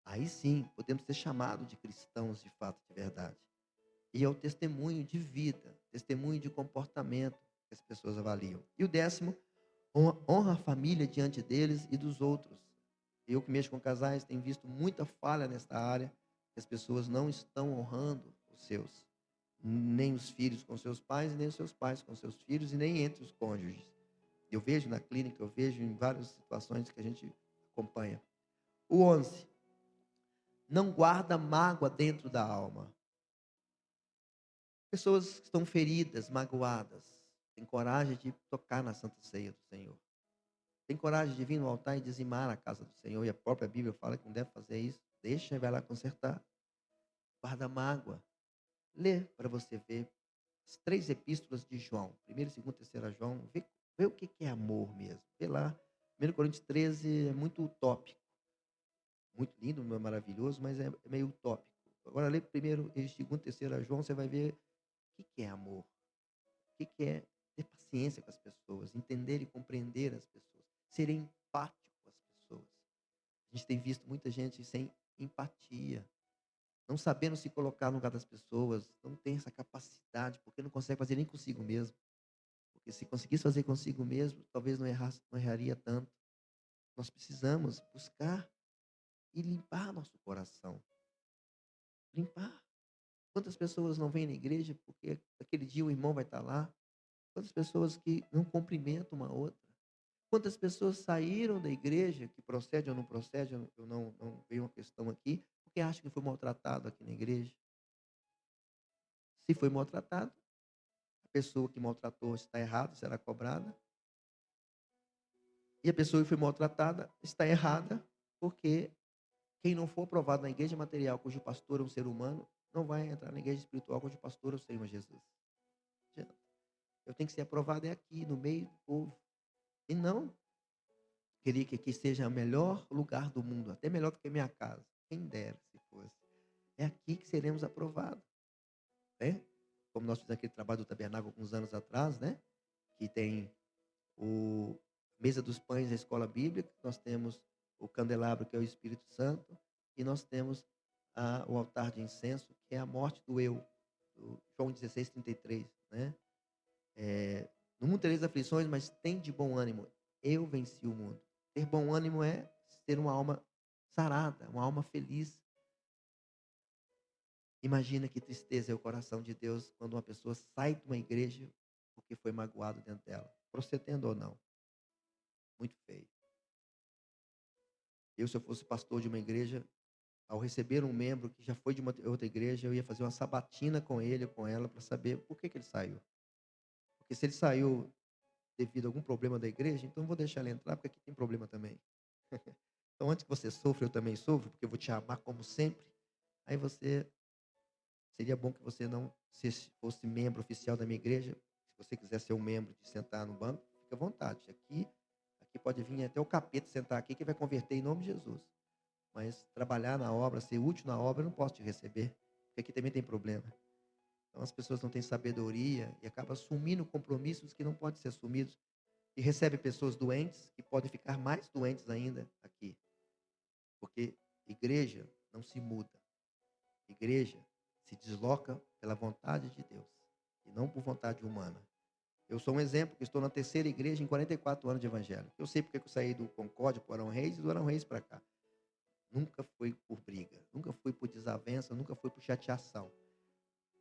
Aí sim, podemos ser chamados de cristãos de fato, de verdade. E é o testemunho de vida, testemunho de comportamento que as pessoas avaliam. E o 10º, honra a família diante deles e dos outros. Eu que mexo com casais tenho visto muita falha nesta área, que as pessoas não estão honrando os seus. Nem os filhos com seus pais, nem os seus pais com seus filhos, e nem entre os cônjuges. Eu vejo na clínica, eu vejo em várias situações que a gente acompanha. O 11. Não guarda mágoa dentro da alma. Pessoas que estão feridas, magoadas, têm coragem de tocar na Santa Ceia do Senhor. Tem coragem de vir no altar e dizimar a casa do Senhor. E a própria Bíblia fala que não deve fazer isso. Deixa e vai lá consertar. Guarda mágoa. Lê para você ver as 3 epístolas de João. 1ª, 2ª, 3ª João. Vê o que é amor mesmo. Vê lá. 1 Coríntios 13 é muito utópico. Muito lindo, maravilhoso, mas é meio utópico. Agora lê 1º, 2ª, 3ª João, você vai ver o que é amor. O que é ter paciência com as pessoas, entender e compreender as pessoas, ser empático com as pessoas. A gente tem visto muita gente sem empatia, não sabendo se colocar no lugar das pessoas, não tem essa capacidade, porque não consegue fazer nem consigo mesmo. Porque se conseguisse fazer consigo mesmo, talvez não erraria tanto. Nós precisamos buscar e limpar nosso coração. Limpar. Quantas pessoas não vêm na igreja porque aquele dia o irmão vai estar lá? Quantas pessoas que não cumprimentam uma outra? Quantas pessoas saíram da igreja, que procede ou não procede, eu não vejo uma questão aqui, porque acham que foi maltratado aqui na igreja. Se foi maltratado, a pessoa que maltratou está errada, será cobrada. E a pessoa que foi maltratada está errada, porque quem não for aprovado na igreja material, cujo pastor é um ser humano, não vai entrar na igreja espiritual, cujo pastor é o Senhor Jesus. Não adianta. Eu tenho que ser aprovado aqui, no meio do povo. E não queria que aqui seja o melhor lugar do mundo, até melhor do que a minha casa. Quem dera se fosse. É aqui que seremos aprovados, né? Como nós fizemos aquele trabalho do tabernáculo alguns anos atrás, né? Que tem o mesa dos pães da escola bíblica, nós temos o candelabro, que é o Espírito Santo, e nós temos o altar de incenso, que é a morte do eu, do João 16:33, né? No mundo tereis aflições, mas tem de bom ânimo. Eu venci o mundo. Ter bom ânimo é ter uma alma sarada, uma alma feliz. Imagina que tristeza é o coração de Deus quando uma pessoa sai de uma igreja porque foi magoado dentro dela, procedendo ou não. Muito feio. Eu, se eu fosse pastor de uma igreja, ao receber um membro que já foi de uma outra igreja, eu ia fazer uma sabatina com ele ou com ela para saber por que ele saiu. Porque se ele saiu devido a algum problema da igreja, então eu vou deixar ele entrar, porque aqui tem problema também. Então, antes que você sofra, eu também sofro, porque eu vou te amar como sempre. Aí você, seria bom que você não fosse membro oficial da minha igreja. Se você quiser ser um membro de sentar no banco, fica à vontade. Aqui pode vir até o capeta sentar aqui que vai converter em nome de Jesus. Mas trabalhar na obra, ser útil na obra, eu não posso te receber, porque aqui também tem problema. Então as pessoas não têm sabedoria e acabam assumindo compromissos que não podem ser assumidos. E recebe pessoas doentes que podem ficar mais doentes ainda aqui. Porque igreja não se muda. Igreja se desloca pela vontade de Deus e não por vontade humana. Eu sou um exemplo, que estou na terceira igreja em 44 anos de evangelho. Eu sei porque eu saí do Concórdia para o Arão Reis e do Arão Reis para cá. Nunca foi por briga, nunca foi por desavença, nunca foi por chateação.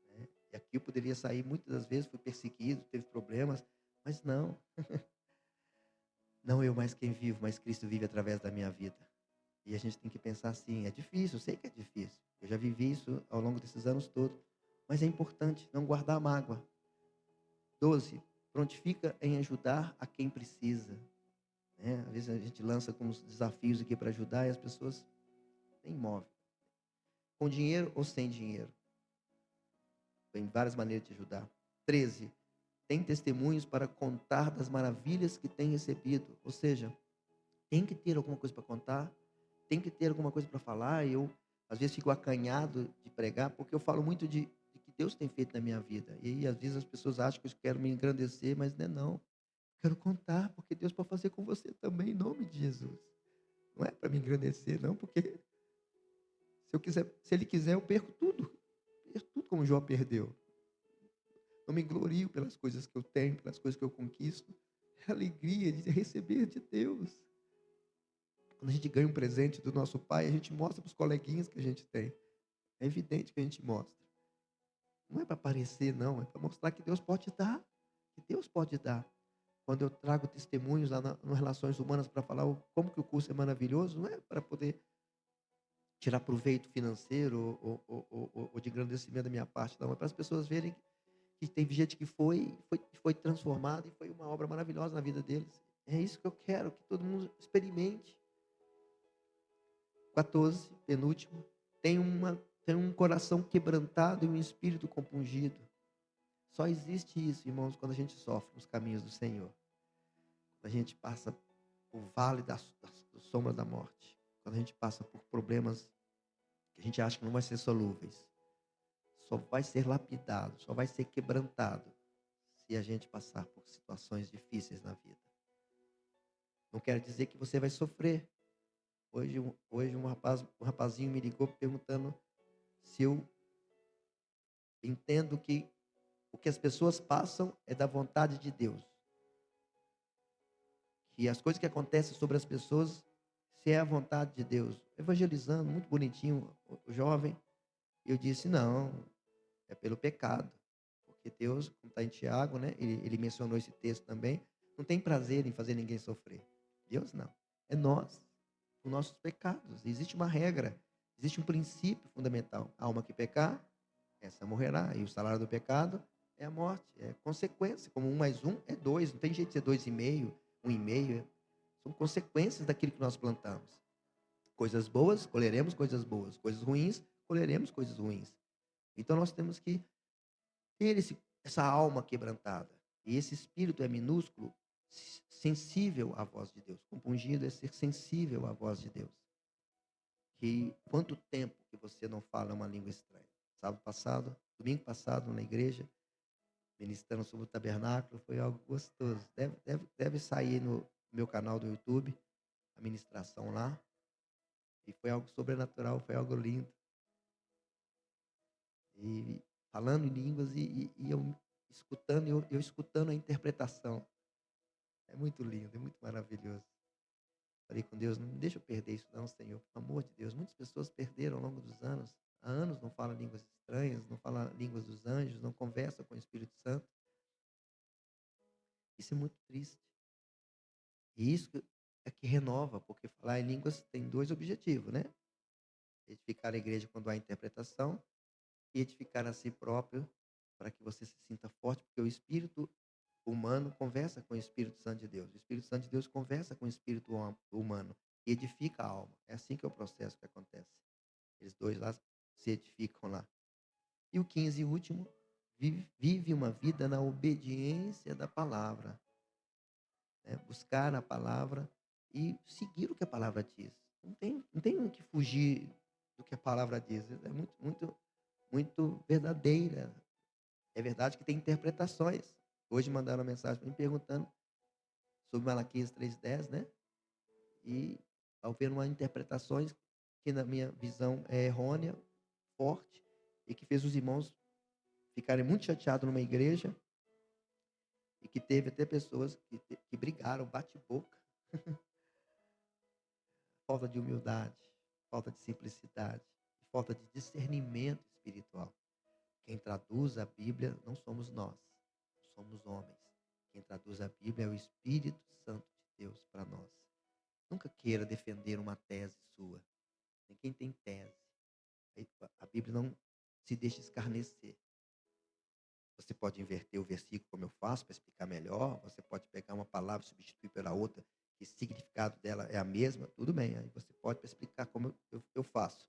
Né? E aqui eu poderia sair muitas das vezes, fui perseguido, teve problemas, mas não. Não eu mais quem vivo, mas Cristo vive através da minha vida. E a gente tem que pensar assim, é difícil, eu sei que é difícil. Eu já vivi isso ao longo desses anos todos. Mas é importante não guardar mágoa. 12. Prontifica em ajudar a quem precisa. Né? Às vezes a gente lança como desafios aqui para ajudar e as pessoas nem movem. Com dinheiro ou sem dinheiro. Tem várias maneiras de ajudar. 13. Tem testemunhos para contar das maravilhas que tem recebido. Ou seja, tem que ter alguma coisa para contar, tem que ter alguma coisa para falar. Eu, às vezes, fico acanhado de pregar, porque eu falo muito de que Deus tem feito na minha vida. E, às vezes, as pessoas acham que eu quero me engrandecer, mas não é não. Quero contar, porque Deus pode fazer com você também, em nome de Jesus. Não é para me engrandecer, não, porque se Ele quiser, eu perco tudo. Perco tudo como Jó perdeu. Não me glorio pelas coisas que eu tenho, pelas coisas que eu conquisto. É a alegria de receber de Deus. Quando a gente ganha um presente do nosso pai, a gente mostra para os coleguinhas que a gente tem. É evidente que a gente mostra. Não é para aparecer, não. É para mostrar que Deus pode dar. Que Deus pode dar. Quando eu trago testemunhos lá nas relações humanas para falar como que o curso é maravilhoso, não é para poder tirar proveito financeiro ou de engrandecimento da minha parte, não. É para as pessoas verem que tem gente que foi transformada e foi uma obra maravilhosa na vida deles. É isso que eu quero, que todo mundo experimente. 14, penúltimo, tem um coração quebrantado e um espírito compungido. Só existe isso, irmãos, quando a gente sofre nos caminhos do Senhor. Quando a gente passa por vale da sombra da morte. Quando a gente passa por problemas que a gente acha que não vai ser solúveis. Só vai ser lapidado, só vai ser quebrantado se a gente passar por situações difíceis na vida. Não quer dizer que você vai sofrer. Hoje um rapazinho me ligou perguntando se eu entendo que o que as pessoas passam é da vontade de Deus. Que as coisas que acontecem sobre as pessoas, se é a vontade de Deus. Evangelizando, muito bonitinho, o jovem. Eu disse, não, é pelo pecado. Porque Deus, como está em Tiago, né? Ele mencionou esse texto também, não tem prazer em fazer ninguém sofrer. Deus não. É nós, os nossos pecados. Existe uma regra, existe um princípio fundamental. A alma que pecar, essa morrerá. E o salário do pecado é a morte, é consequência. Como 1 mais 1 é 2. Não tem jeito de ser 2,5, 1,5. São consequências daquilo que nós plantamos. Coisas boas, colheremos coisas boas. Coisas ruins, colheremos coisas ruins. Então nós temos que ter essa alma quebrantada. E esse espírito é minúsculo, sensível à voz de Deus. Compungido é ser sensível à voz de Deus. Que quanto tempo que você não fala uma língua estranha? Sábado passado, domingo passado, na igreja, ministrando sobre o tabernáculo, foi algo gostoso. Deve sair no meu canal do YouTube, a ministração lá. E foi algo sobrenatural, foi algo lindo. E falando em línguas, e escutando, eu escutando a interpretação. É muito lindo, é muito maravilhoso. Falei com Deus, não deixa eu perder isso não, Senhor, pelo amor de Deus. Muitas pessoas perderam ao longo dos anos. Há anos não falam línguas estranhas, não falam línguas dos anjos, não conversam com o Espírito Santo. Isso é muito triste. E isso é que renova, porque falar em línguas tem dois objetivos, né? Edificar a igreja quando há interpretação e edificar a si próprio para que você se sinta forte, porque o espírito humano conversa com o Espírito Santo de Deus. O Espírito Santo de Deus conversa com o espírito humano e edifica a alma. É assim que é o processo que acontece. Eles dois lá se edificam lá. E o 15 e último, vive uma vida na obediência da palavra, né? Buscar a palavra e seguir o que a palavra diz. Não tem o que fugir do que a palavra diz. É muito, muito, muito verdadeira. É verdade que tem interpretações. Hoje mandaram uma mensagem para mim perguntando sobre Malaquias 3:10, né? E ao ver uma interpretações que na minha visão é errônea, forte, e que fez os irmãos ficarem muito chateados numa igreja, e que teve até pessoas que brigaram, bate-boca, falta de humildade, falta de simplicidade, falta de discernimento espiritual. Quem traduz a Bíblia não somos nós, somos homens. Quem traduz a Bíblia é o Espírito Santo de Deus para nós. Nunca queira defender uma tese sua. Ninguém tem tese. A Bíblia não se deixa escarnecer. Você pode inverter o versículo como eu faço para explicar melhor. Você pode pegar uma palavra e substituir pela outra, que o significado dela é a mesma. Tudo bem, aí você pode explicar como eu faço.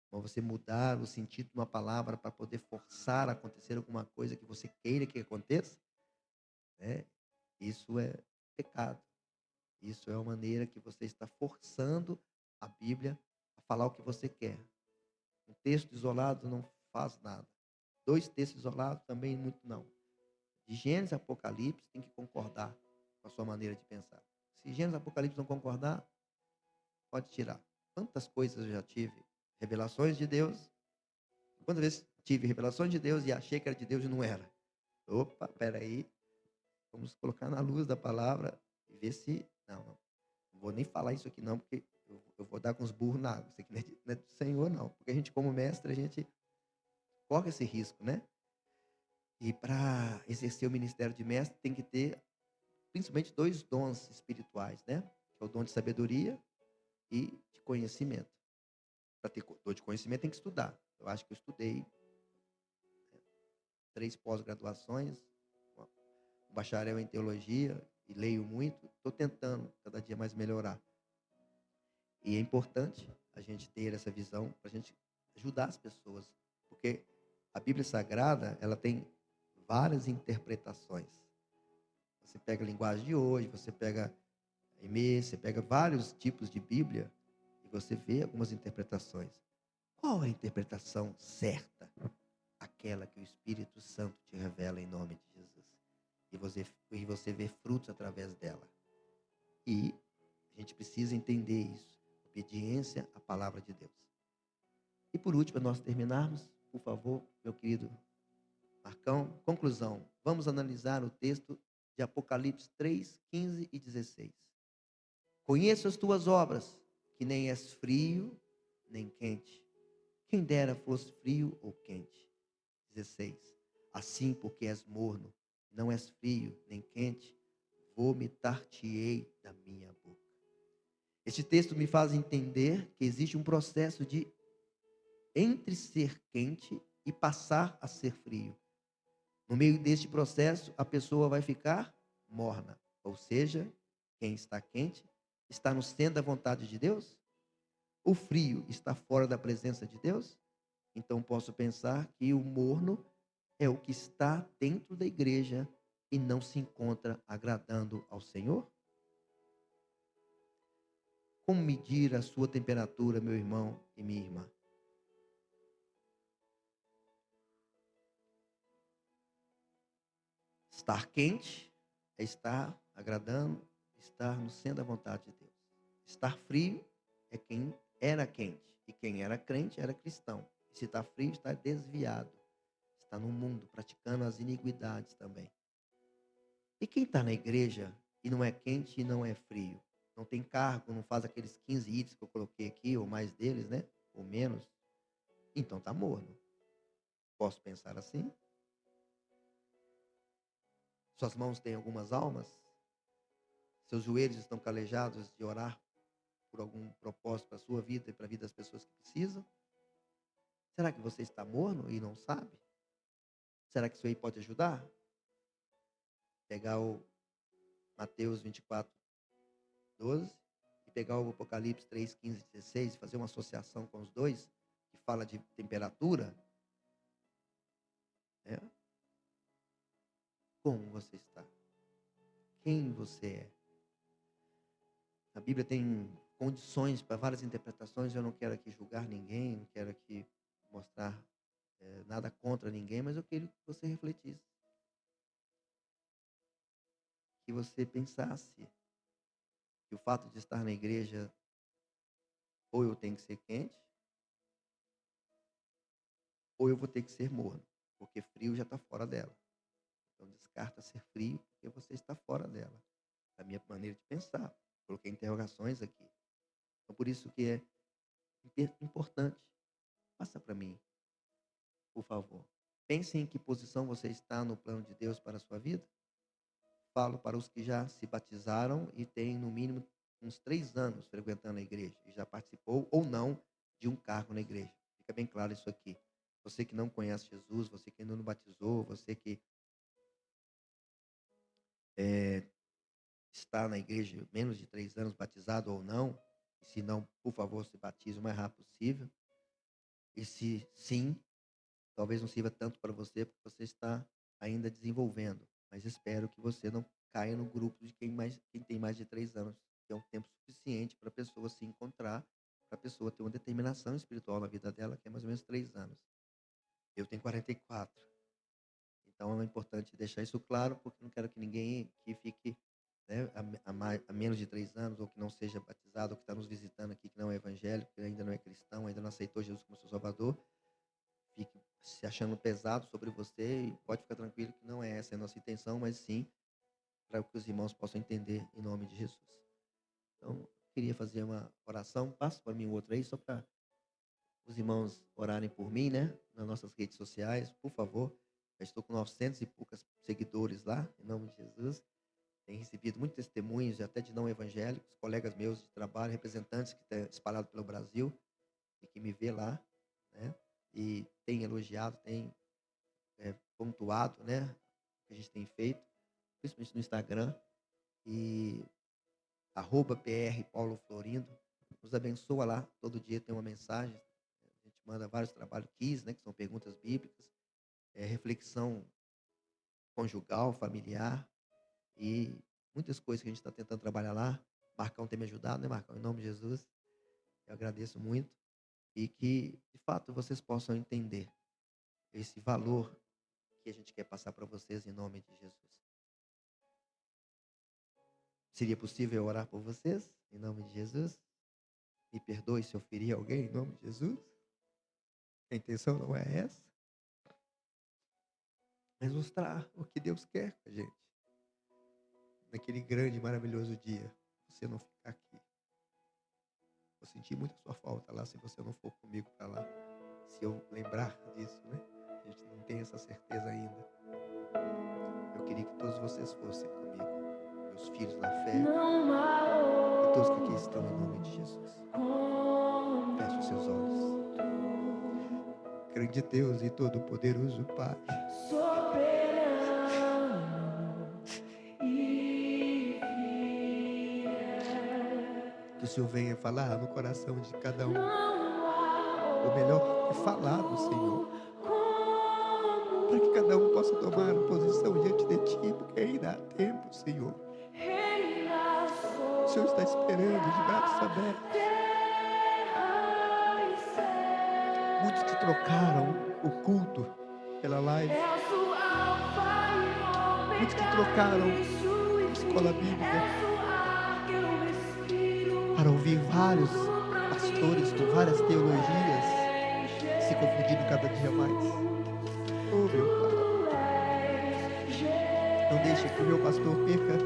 Mas você mudar o sentido de uma palavra para poder forçar a acontecer alguma coisa que você queira que aconteça, né? Isso é pecado. Isso é uma maneira que você está forçando a Bíblia a falar o que você quer. Um texto isolado não faz nada. Dois textos isolados também muito não. De Gênesis e Apocalipse tem que concordar com a sua maneira de pensar. Se Gênesis e Apocalipse não concordar, pode tirar. Quantas coisas eu já tive? Revelações de Deus. Quantas vezes tive revelações de Deus e achei que era de Deus e não era? Opa, peraí. Vamos colocar na luz da palavra e ver se... Não vou nem falar isso aqui não, porque eu vou dar com os burros na água. Isso aqui não é do Senhor, não. Porque a gente, como mestre, a gente corre esse risco, né? E para exercer o ministério de mestre, tem que ter, principalmente, dois dons espirituais, né? Que é o dom de sabedoria e de conhecimento. Para ter dom de conhecimento, tem que estudar. Eu acho que eu estudei 3 pós-graduações, um bacharel em teologia, e leio muito. Estou tentando cada dia mais melhorar. E é importante a gente ter essa visão para a gente ajudar as pessoas, porque a Bíblia Sagrada, ela tem várias interpretações. Você pega a linguagem de hoje, você pega a EME, você pega vários tipos de Bíblia e você vê algumas interpretações. Qual é a interpretação certa? Aquela que o Espírito Santo te revela em nome de Jesus. E você vê frutos através dela. E a gente precisa entender isso. Obediência à palavra de Deus. E por último, para nós terminarmos, por favor, meu querido Marcão, conclusão. Vamos analisar o texto de Apocalipse 3, 15 e 16. Conheço as tuas obras, que nem és frio, nem quente. Quem dera fosse frio ou quente. 16. Assim, porque és morno, não és frio, nem quente, vomitar-te-ei da minha boca. Este texto me faz entender que existe um processo de entre ser quente e passar a ser frio. No meio deste processo, a pessoa vai ficar morna. Ou seja, quem está quente está no centro da vontade de Deus? O frio está fora da presença de Deus? Então posso pensar que o morno é o que está dentro da igreja e não se encontra agradando ao Senhor? Como medir a sua temperatura, meu irmão e minha irmã? Estar quente é estar agradando, estar no centro da vontade de Deus. Estar frio é quem era quente. E quem era crente era cristão. E se está frio, está desviado. está no mundo praticando as iniquidades também. E quem está na igreja e não é quente e não é frio, não tem cargo, não faz aqueles 15 itens que eu coloquei aqui, ou mais deles, né? Ou menos, então está morno. Posso pensar assim? Suas mãos têm algumas almas? Seus joelhos estão calejados de orar por algum propósito para a sua vida e para a vida das pessoas que precisam? Será que você está morno e não sabe? Será que isso aí pode ajudar? Pegar o Mateus 24, 12 e pegar o Apocalipse 3, 15, 16, fazer uma associação com os dois, que fala de temperatura. Né? Como você está? Quem você é? A Bíblia tem condições para várias interpretações. Eu não quero aqui julgar ninguém, não quero aqui mostrar nada contra ninguém, mas eu queria que você refletisse. Que você pensasse que o fato de estar na igreja, ou eu tenho que ser quente, ou eu vou ter que ser morno, porque frio já está fora dela. Então descarta ser frio, porque você está fora dela. Da minha maneira de pensar. Coloquei interrogações aqui. Então por isso que é importante. Passa para mim, por favor. Pense em que posição você está no plano de Deus para a sua vida. Falo para os que já se batizaram e têm no mínimo uns 3 anos frequentando a igreja. E já participou ou não de um cargo na igreja. Fica bem claro isso aqui. Você que não conhece Jesus, você que ainda não batizou, você que está na igreja menos de 3 anos, batizado ou não, e se não, por favor, se batize o mais rápido possível. E se sim, talvez não sirva tanto para você, porque você está ainda desenvolvendo. Mas espero que você não caia no grupo de quem tem mais de 3 anos, que é um tempo suficiente para a pessoa se encontrar, para a pessoa ter uma determinação espiritual na vida dela, que é mais ou menos 3 anos. Eu tenho 44. Então é importante deixar isso claro, porque não quero que ninguém que fique a menos de 3 anos, ou que não seja batizado, ou que está nos visitando aqui, que não é evangélico, que ainda não é cristão, ainda não aceitou Jesus como seu Salvador, fique se achando pesado sobre você, e pode ficar tranquilo que não é essa a nossa intenção, mas sim para que os irmãos possam entender em nome de Jesus. Então, queria fazer uma oração. Passa para mim o outro aí, só para os irmãos orarem por mim, né? Nas nossas redes sociais, por favor. Já estou com 900 e poucos seguidores lá, em nome de Jesus. Tenho recebido muitos testemunhos, até de não evangélicos, colegas meus de trabalho, representantes que estão espalhados pelo Brasil e que me vê lá, né? E tem elogiado, tem pontuado, né? O que a gente tem feito, principalmente no Instagram. E @PR Paulo Florindo, nos abençoa lá, todo dia tem uma mensagem. A gente manda vários trabalhos, né? Que são perguntas bíblicas, reflexão conjugal, familiar. E muitas coisas que a gente está tentando trabalhar lá. Marcão tem me ajudado, né, Marcão? Em nome de Jesus, eu agradeço muito. E que, de fato, vocês possam entender esse valor que a gente quer passar para vocês em nome de Jesus. Seria possível orar por vocês em nome de Jesus? Me perdoe se eu ferir alguém em nome de Jesus. A intenção não é essa. Mas mostrar o que Deus quer com a gente. Naquele grande e maravilhoso dia, você não ficar aqui. Vou sentir muito a sua falta lá, se você não for comigo para lá. Se eu lembrar disso, né? A gente não tem essa certeza ainda. Eu queria que todos vocês fossem comigo. Meus filhos na fé. E todos que aqui estão em nome de Jesus. Feche os seus olhos. Grande Deus e Todo-Poderoso Pai. Que o Senhor venha falar no coração de cada um. Ou melhor, que falar do Senhor. Para que cada um possa tomar posição diante de Ti, porque ainda há tempo, Senhor. O Senhor está esperando de braços abertos. Muitos que trocaram o culto pela live. Muitos que trocaram a escola bíblica para ouvir vários pastores com várias teologias, se confundindo cada dia mais. Oh, meu Pai. Não deixe que o meu pastor perca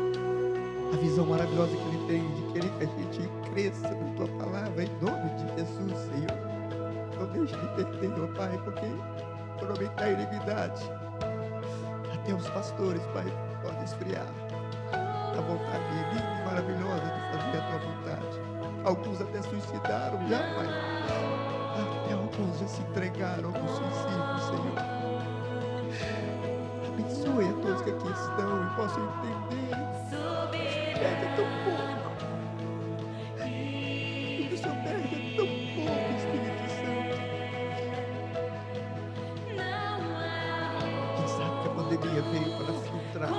a visão maravilhosa que ele tem de querer que a gente cresça na tua palavra, em nome de Jesus, Senhor. Não deixe de perder, meu Pai, porque por aumentar a iniquidade, até os pastores, Pai, podem esfriar a vontade linda e maravilhosa de fazer a tua vontade. Alguns até suicidaram já, Pai. Até alguns já se entregaram ao suicídio, Senhor. Abençoe a todos que aqui estão e possam entender. Perde tão pouco. E o Senhor perde tão pouco, Espírito Santo. Quem sabe que a pandemia veio para filtrar.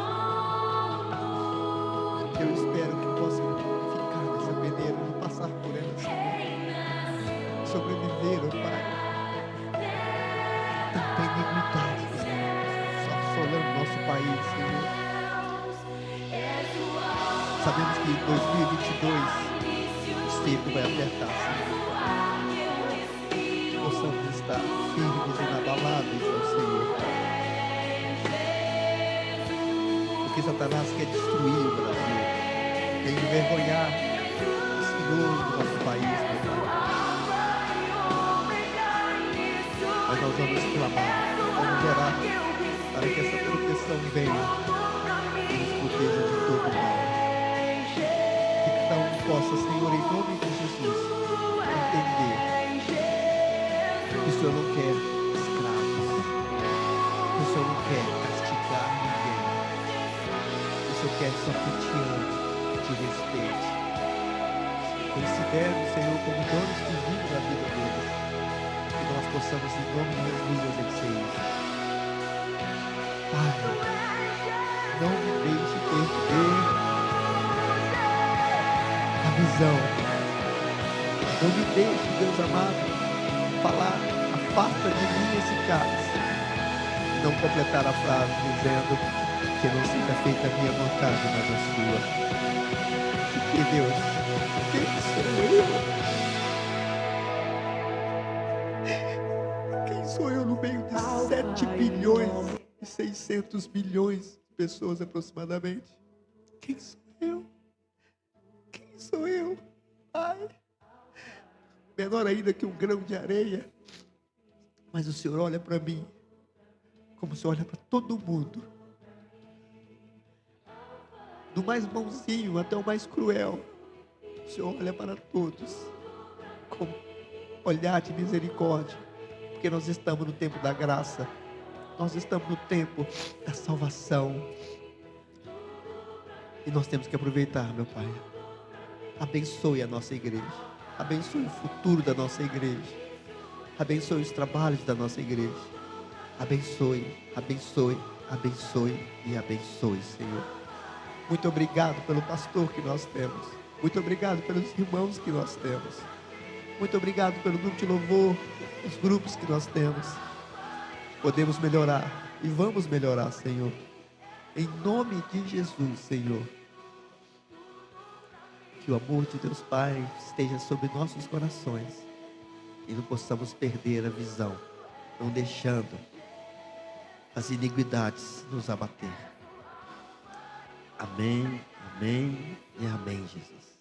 Eu espero que possa ficar nessa peneira, não passar por ela, Senhor. Sobreviver, ó Pai. Tanta iniquidade, Senhor. Só assolando nosso país, Senhor. Sabemos que em 2022 o cerco vai apertar, Senhor. Que possamos estar firmes e inabaláveis ao Senhor. Porque Satanás quer destruir o Brasil, quer envergonhar o Senhor do nosso país, meu Pai. Mas nós vamos clamar, vamos orar para que essa proteção venha e nos proteja de todo mal. Que cada um possa, Senhor, em nome de Jesus, entender que o Senhor não quer escravos, que o Senhor não quer castigar ninguém, que o Senhor quer só que te ame, que te respeite. Considere o Senhor como donos divinos da vida deles. Que nós possamos, em nome de Jesus, exercer isso. Pai, não me deixe perder a visão. Não me deixe, Deus amado, falar, afasta de mim esse cálice. Não completar a frase dizendo que não seja feita a minha vontade, mas a sua. Porque, Deus, quem sou eu? Sou eu no meio de 7 bilhões e 600 bilhões de pessoas aproximadamente. Quem sou eu? Quem sou eu? Pai, menor ainda que um grão de areia. Mas o Senhor olha para mim como o Senhor olha para todo mundo. Do mais bonzinho até o mais cruel. O Senhor olha para todos com olhar de misericórdia. Porque nós estamos no tempo da graça. Nós estamos no tempo da salvação. E nós temos que aproveitar, meu Pai. Abençoe a nossa igreja. Abençoe o futuro da nossa igreja. Abençoe os trabalhos da nossa igreja. Abençoe, abençoe, abençoe e abençoe, Senhor. Muito obrigado pelo pastor que nós temos. Muito obrigado pelos irmãos que nós temos. Muito obrigado pelo grupo de louvor, os grupos que nós temos. Podemos melhorar e vamos melhorar, Senhor. Em nome de Jesus, Senhor. Que o amor de Deus Pai esteja sobre nossos corações e não possamos perder a visão, não deixando as iniquidades nos abater. Amém, amém e amém, Jesus.